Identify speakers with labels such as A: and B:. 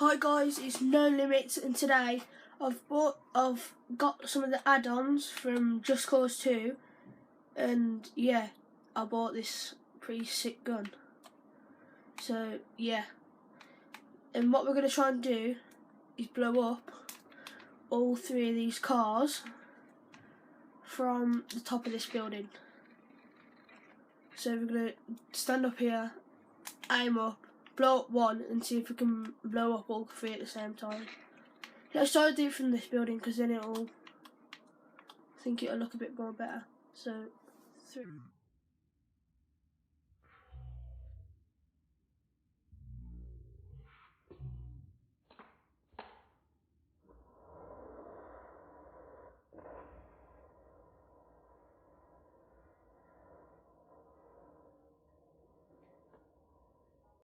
A: Hi guys, it's No Limits, and today I've got some of the add-ons from Just Cause 2, and yeah, I bought this pretty sick gun. So yeah, and what we're gonna try and do is blow up all three of these cars from the top of this building. So we're gonna stand up here, aim up, blow up one, and see if we can blow up all three at the same time. Let's try to do it from this building, because then I think it'll look a bit more better. So, 3.